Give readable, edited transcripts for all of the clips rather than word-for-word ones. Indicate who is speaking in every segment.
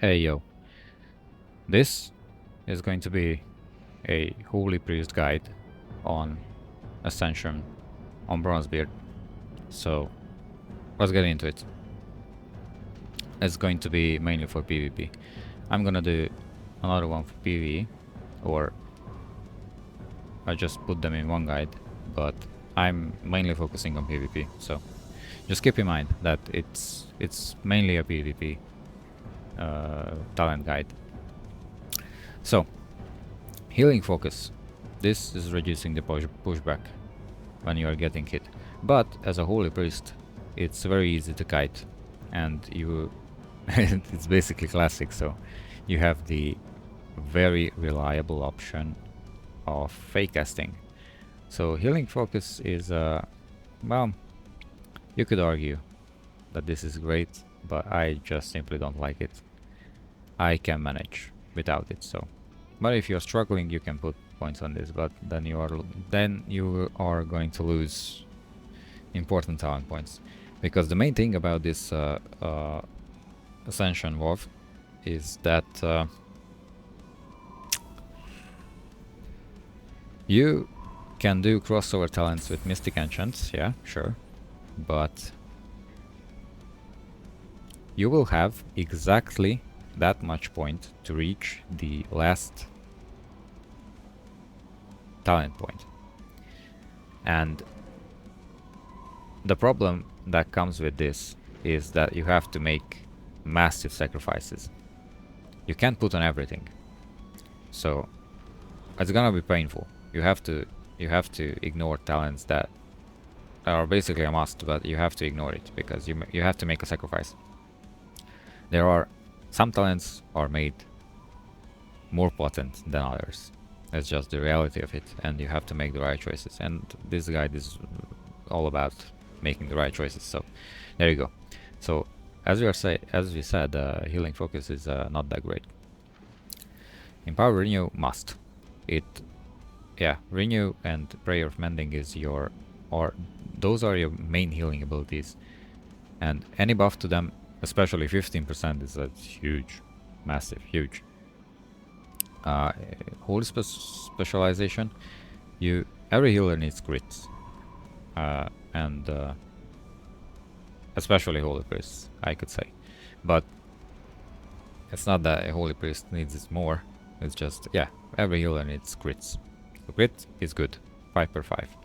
Speaker 1: Hey yo, this is going to be a Holy Priest guide on Ascension on Bronzebeard. So let's get into it. It's going to be mainly for PvP. I'm gonna do another one for PvE, or I just put them in one guide, but I'm mainly focusing on PvP. So just keep in mind that it's mainly a PvP talent guide. So healing focus. This is reducing the pushback when you are getting hit. But as a holy priest, it's very easy to kite, and you it's basically classic. So you have the very reliable option of fake casting. So healing focus is well, you could argue that this is great, but I just simply don't like it. I can manage without it. So, but if you're struggling, you can put points on this. But then you are going to lose important talent points, because the main thing about this Ascension WoW is that you can do crossover talents with Mystic Enchants, yeah, sure, but you will have exactly that much point to reach the last talent point. And the problem that comes with this is that you have to make massive sacrifices. You can't put on everything. So it's gonna be painful. You have to ignore talents that are basically a must, but you have to ignore it because you have to make a sacrifice. There are some talents are made more potent than others. That's just the reality of it, and you have to make the right choices. And this guide is all about making the right choices. So there you go. So as we said, healing focus is not that great. Empower renew must. Renew and prayer of mending is those are your main healing abilities, and any buff to them, especially 15%, is a huge, massive, huge. Holy specialization, every healer needs crits, and especially holy priests, I could say, but it's not that a holy priest needs it more. It's just every healer needs crits. So crit is good, 5 per 5.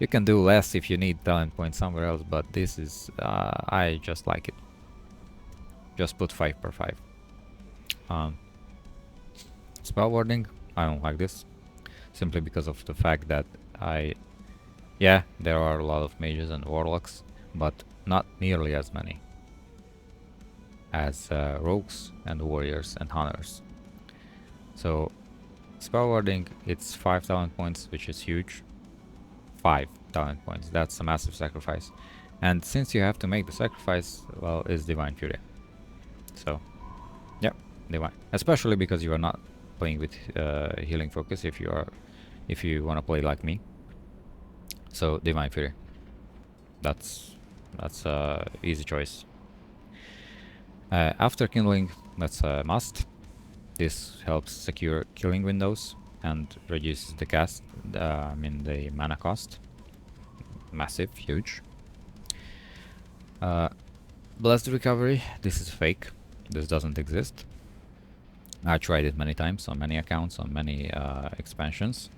Speaker 1: You can do less if you need talent points somewhere else, but this is I just like it. Just put 5 per 5. Spell warding, I don't like this, simply because of the fact that there are a lot of mages and warlocks, but not nearly as many as rogues and warriors and hunters. So spell warding, it's 5 talent points, which is huge. 5 talent points, that's a massive sacrifice. And since you have to make the sacrifice, well, is Divine Fury. So Divine, especially because you are not playing with healing focus if you want to play like me. So Divine Fury, that's a easy choice. After kindling, that's a must. This helps secure killing windows and reduces the mana cost. Massive, huge. Blessed recovery, this is fake. This doesn't exist. I tried it many times on many accounts, on many expansions,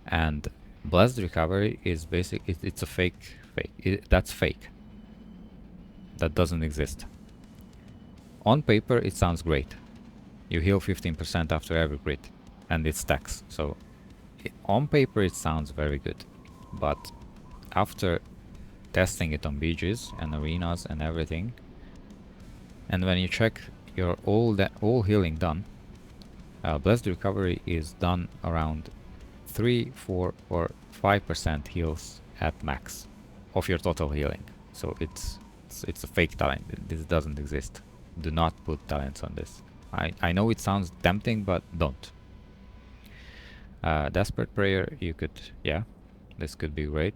Speaker 1: and blessed recovery is it's a fake. That's fake. That doesn't exist. On paper, it sounds great. You heal 15% after every crit, and it stacks. So on paper, it sounds very good, but after testing it on BGs and arenas and everything, and when you check your all healing done, blessed recovery is done around 3, 4, or 5% heals at max of your total healing. So it's a fake talent. This doesn't exist. Do not put talents on this. I know it sounds tempting, but don't. Desperate prayer, this could be great.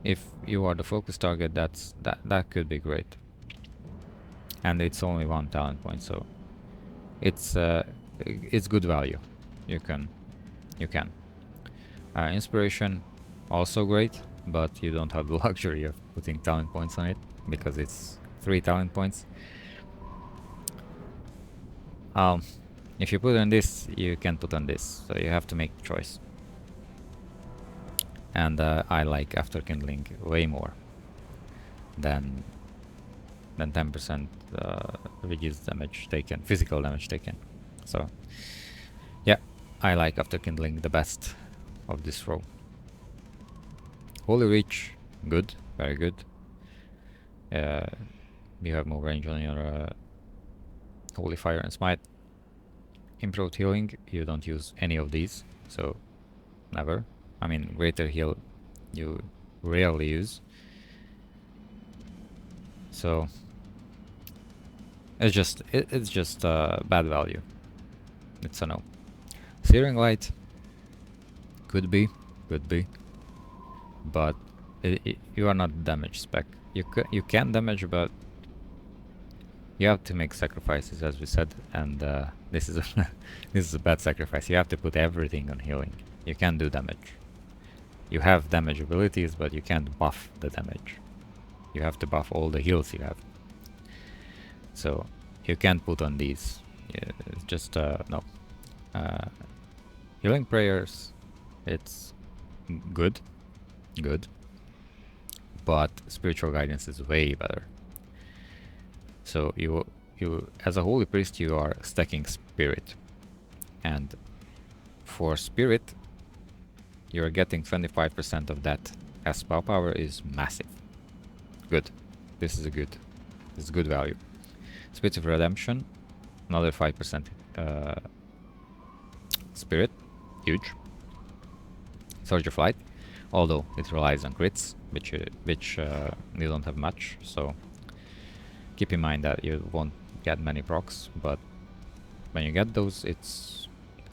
Speaker 1: If you are the focus target, that could be great. and it's only 1 talent point, so it's good value. You can you can. Inspiration, also great, but you don't have the luxury of putting talent points on it because it's 3 talent points. If you put on this, you can put on this, so you have to make the choice. And I like After Kindling way more than 10% reduced damage taken, physical damage taken. So yeah, I like After Kindling the best of this row. Holy Reach, good, very good. You have more range on your Holy Fire and Smite. Improved Healing, you don't use any of these, so never. I mean, Greater Heal you rarely use. So it's just bad value. It's a no. Searing Light could be, but you are not damage spec. You can damage, but you have to make sacrifices, as we said, and this is a this is a bad sacrifice. You have to put everything on healing. You can't do damage. You have damage abilities, but you can't buff the damage. You have to buff all the heals you have. So you can't put on these. It's just no. Healing prayers, it's good, but spiritual guidance is way better. So you as a holy priest, you are stacking spirit, and for spirit you're getting 25% of that, as spell power is massive. Good. This is good value. Spirit of Redemption, another 5% spirit, huge. Surge of Light, although it relies on crits, which you don't have much, so keep in mind that you won't get many procs, but when you get those, it's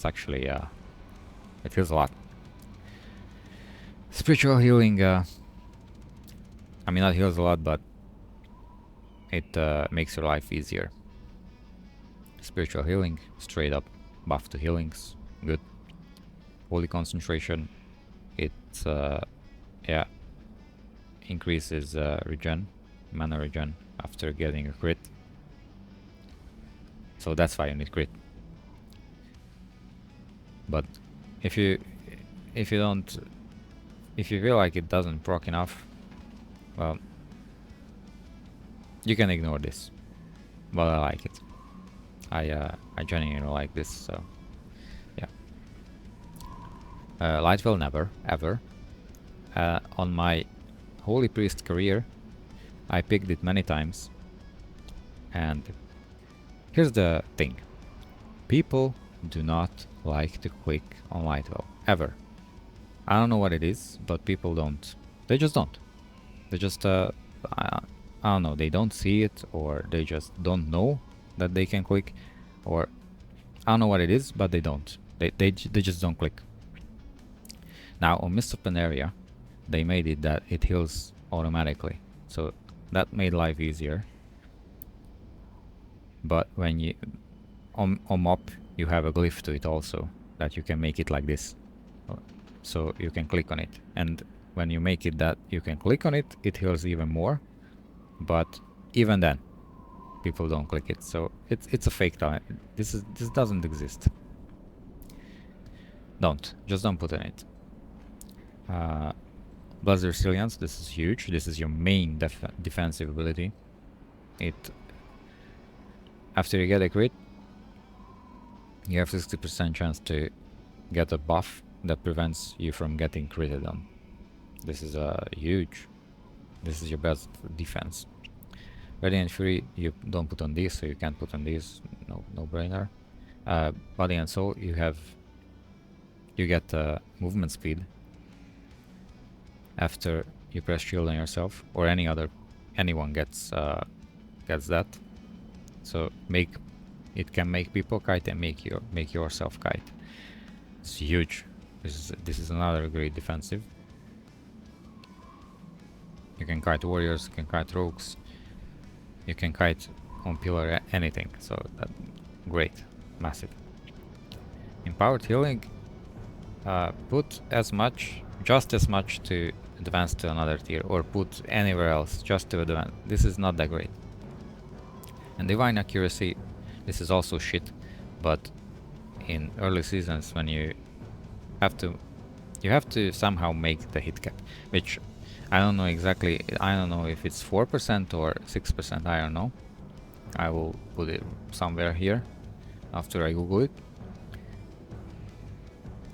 Speaker 1: actually it feels a lot. Spiritual Healing, I mean, not heals a lot, but it makes your life easier. Spiritual Healing, straight up buff to healings, good. Holy Concentration, it yeah, increases mana regen after getting a crit. So that's why you need crit. But if you feel like it doesn't proc enough, well, you can ignore this. But I like it. I genuinely like this, so yeah. Lightwell never, ever. On my Holy Priest career, I picked it many times, and here's the thing. People do not like to click on Lightwell, ever. I don't know what it is, but people don't. They just don't. They just, I don't know, they don't see it, or they just don't know that they can click, or I don't know what it is, but they don't. They just don't click. Now on Mist of Pandaria, they made it that it heals automatically, so that made life easier. But when you on mop, you have a glyph to it also, that you can make it like this, so you can click on it, and when you make it that you can click on it, it heals even more. But even then, people don't click it, so it's a fake talent. This doesn't exist. Just don't put in it. Blast Resilience, this is huge. This is your main defensive ability. After you get a crit, you have 60% chance to get a buff that prevents you from getting critted on. This is huge. This is your best defense. Radiant Fury, you don't put on these, so you can't put on these. No brainer. Body and Soul, you get movement speed after you press shield on yourself, or anyone gets that. So it can make people kite and make yourself kite. It's huge. This is another great defensive. You can kite warriors, you can kite rogues, you can kite on pillar anything. So that great, massive. Empowered healing, put as much, just as much to advance to another tier, or put anywhere else just to advance. This is not that great. And divine accuracy, this is also shit, but in early seasons when you have to somehow make the hit cap, which I don't know exactly. I don't know if it's 4% or 6%. I don't know. I will put it somewhere here after I Google it.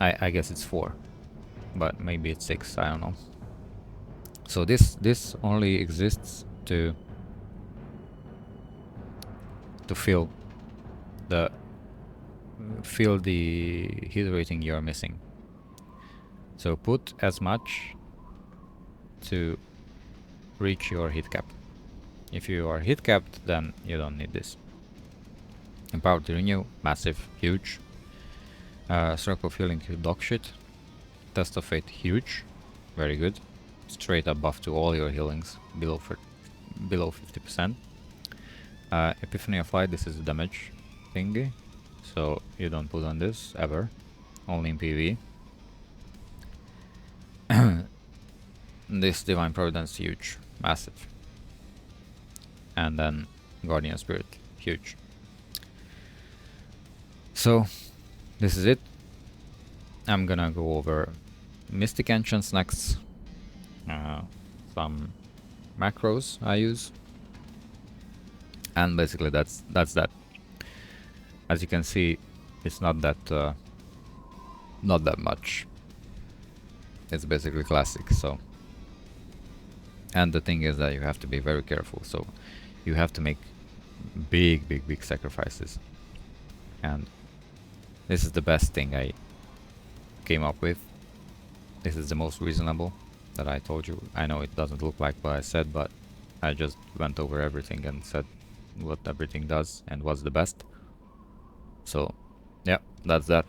Speaker 1: I guess it's 4, but maybe it's 6. I don't know. So this only exists to fill the hit rating you're missing. So put as much to reach your hit cap. If you are hit capped, then you don't need this. Empowered to renew, massive, huge. Circle of healing, dog shit. Test of fate, huge, very good. Straight up buff to all your healings below 50%. Epiphany of Light, this is a damage thingy, so you don't put on this ever, only in PvE. This Divine Providence, huge, massive. And then Guardian Spirit, huge. So this is it. I'm gonna go over Mystic Ancients next, some macros I use, and basically that's that. As you can see, it's not that much. It's basically classic. So, and the thing is that you have to be very careful. So you have to make big sacrifices, and this is the best thing I came up with. This is the most reasonable that I told you. I know it doesn't look like what I said, but I just went over everything and said what everything does and what's the best. So yeah, that's that.